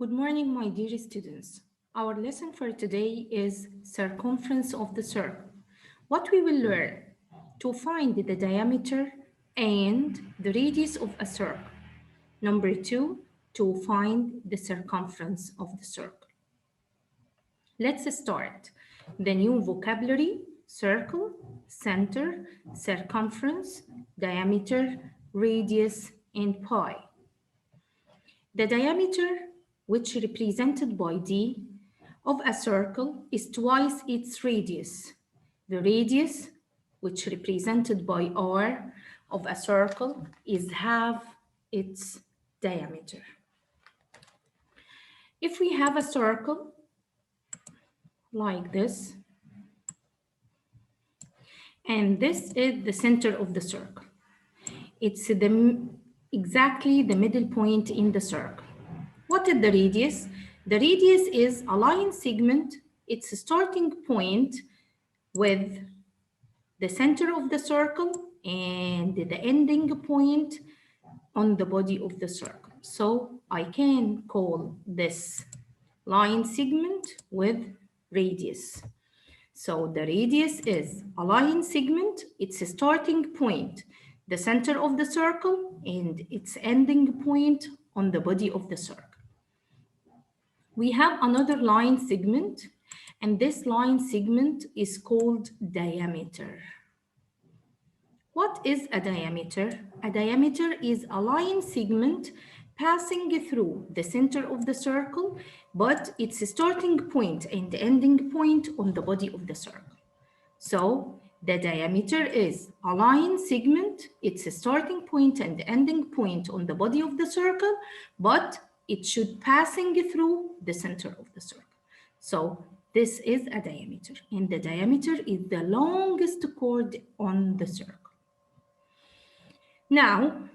Good morning, my dear students. Our lesson for today is circumference of the circle. What we will learn to find the diameter and the radius of a circle. Number two, to find the circumference of the circle. Let's start. The new vocabulary: circle, center, circumference, diameter, radius, and pi. The diameter, which represented by d, of a circle is twice its radius. The radius, which represented by r, of a circle is half its diameter. If we have a circle like this, and this is the center of the circle, it's exactly the middle point in the circle. What is the radius? The radius is a line segment, its starting point with the center of the circle and the ending point on the body of the circle. So I can call this line segment with radius. So the radius is a line segment, its starting point, the center of the circle, and its ending point on the body of the circle. We have another line segment, and this line segment is called diameter. What is a diameter? A diameter is a line segment passing through the center of the circle, but its starting point and ending point on the body of the circle. So the diameter is a line segment, its starting point and ending point on the body of the circle, but it should passing through the center of the circle. So this is a diameter, and the diameter is the longest chord on the circle. Now,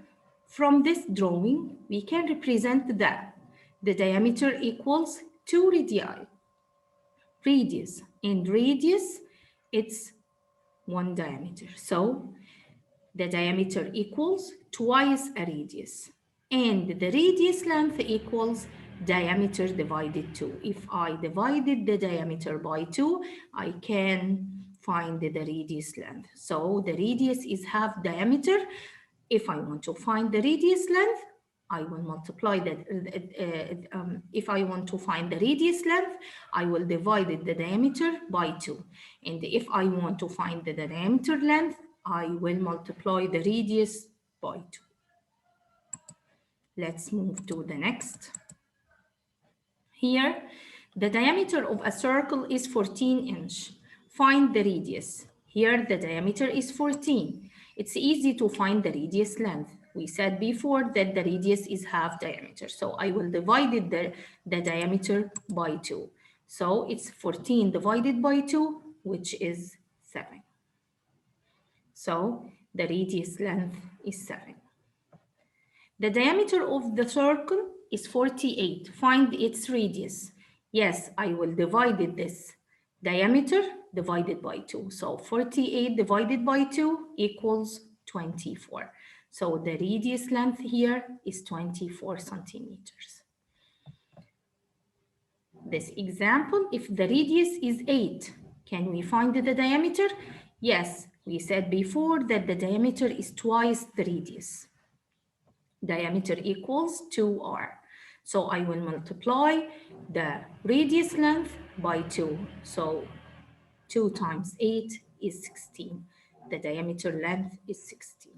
from this drawing, we can represent that the diameter equals 2 radii. Radius, and radius, it's 1 diameter. So the diameter equals twice a radius, and the radius length equals diameter divided 2. If I divided the diameter by 2, I can find the radius length. So the radius is half diameter. If I want to find the radius length, I will multiply that. If I want to find the radius length, I will divide the diameter by 2. And if I want to find the diameter length, I will multiply the radius by 2. Let's move to the next. Here, the diameter of a circle is 14 inch. Find the radius. Here, the diameter is 14. It's easy to find the radius length. We said before that the radius is half diameter. So I will divide the diameter by 2. So it's 14 divided by 2, which is 7. So the radius length is 7. The diameter of the circle is 48. Find its radius. Yes, I will divide this diameter divided by 2. So 48 divided by 2 equals 24. So the radius length here is 24 centimeters. This example, if the radius is 8, can we find the diameter? Yes, we said before that the diameter is twice the radius. Diameter equals 2r. So I will multiply the radius length by 2. So 2 times 8 is 16. The diameter length is 16.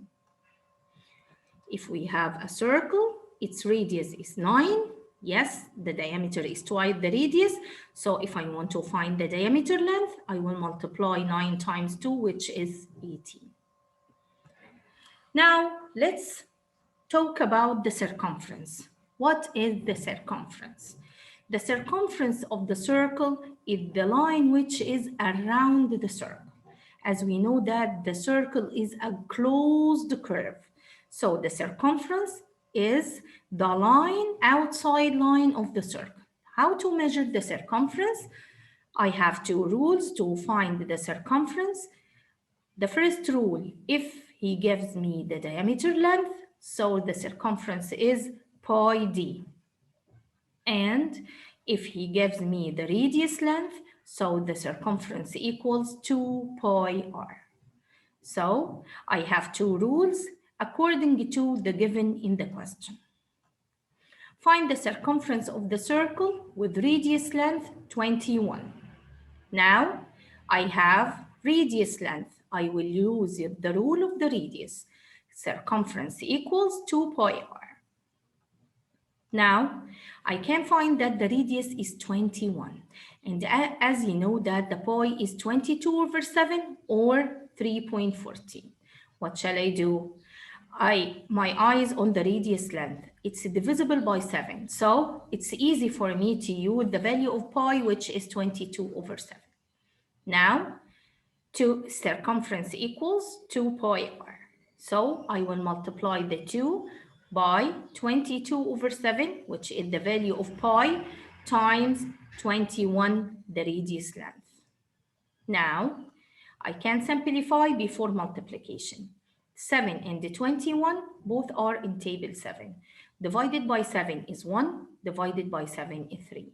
If we have a circle, its radius is 9. Yes, the diameter is twice the radius. So if I want to find the diameter length, I will multiply 9 times 2, which is 18. Now, let's talk about the circumference. What is the circumference? The circumference of the circle is the line which is around the circle. As we know that the circle is a closed curve. So the circumference is the line, outside line of the circle. How to measure the circumference? I have 2 rules to find the circumference. The first rule, if he gives me the diameter length, so the circumference is pi d. And if he gives me the radius length, so the circumference equals 2 pi r. So I have two rules according to the given in the question. Find the circumference of the circle with radius length 21. Now I have radius length. I will use the rule of the radius. Circumference equals 2 pi r. Now, I can find that the radius is 21. And as you know that the pi is 22 over 7 or 3.14. What shall I do? My eye is on the radius length. It's divisible by 7. So it's easy for me to use the value of pi, which is 22 over 7. Now, circumference equals 2 pi r. So I will multiply the 2 by 22 over 7, which is the value of pi, times 21, the radius length. Now, I can simplify before multiplication. 7 and the 21 both are in table 7. Divided by 7 is 1, divided by 7 is 3.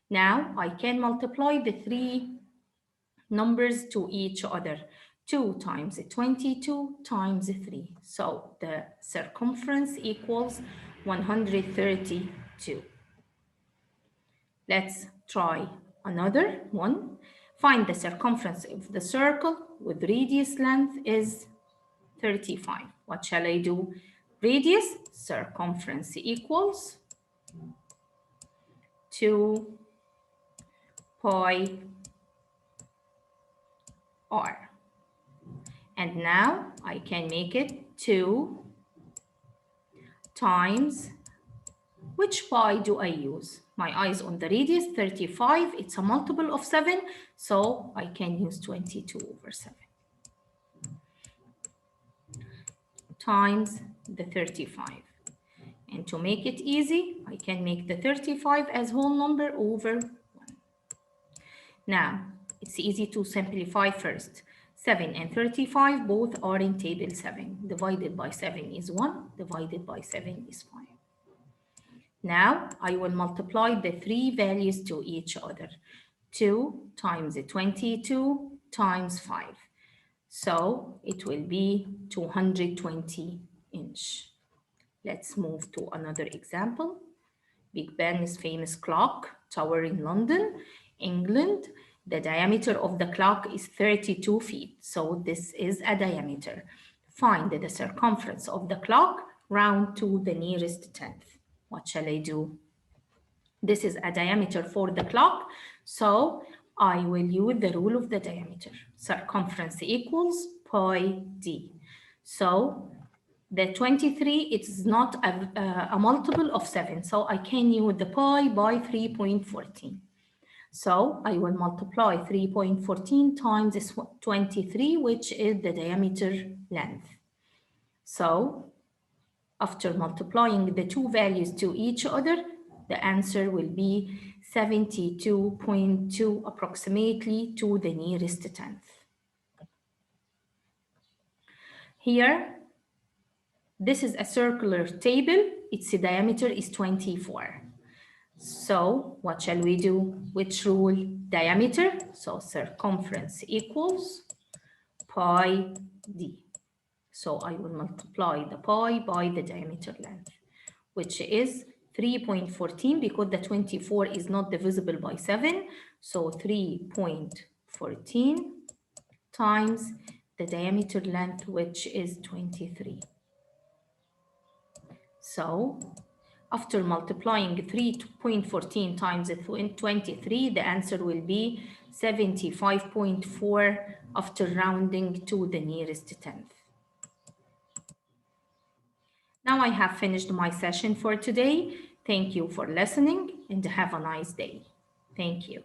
Now, I can multiply the three numbers to each other. 2 times 22 times 3. So the circumference equals 132. Let's try another one. Find the circumference of the circle with radius length is 35. What shall I do? Radius, circumference equals 2 pi r. And now I can make it 2 times, which pi do I use? My eye is on the radius, 35, it's a multiple of 7, so I can use 22 over 7 times the 35. And to make it easy, I can make the 35 as whole number over 1. Now, it's easy to simplify first. 7 and 35 both are in table 7. Divided by 7 is 1, divided by 7 is 5. Now, I will multiply the three values to each other. 2 times 22 times 5. So, it will be 220 inch. Let's move to another example. Big Ben's famous clock tower in London, England. The diameter of the clock is 32 feet. So this is a diameter. Find the circumference of the clock, round to the nearest tenth. What shall I do? This is a diameter for the clock. So I will use the rule of the diameter. Circumference equals pi d. So the 23, it's not a multiple of 7, so I can use the pi by 3.14. So I will multiply 3.14 times 23, which is the diameter length. So after multiplying the two values to each other, the answer will be 72.2 approximately to the nearest tenth. Here, this is a circular table. Its diameter is 24. So what shall we do? Which rule? Diameter. So circumference equals pi d. So I will multiply the pi by the diameter length, which is 3.14 because the 24 is not divisible by 7. So 3.14 times the diameter length, which is 23. So after multiplying 3.14 times 23, the answer will be 75.4 after rounding to the nearest tenth. Now I have finished my session for today. Thank you for listening and have a nice day. Thank you.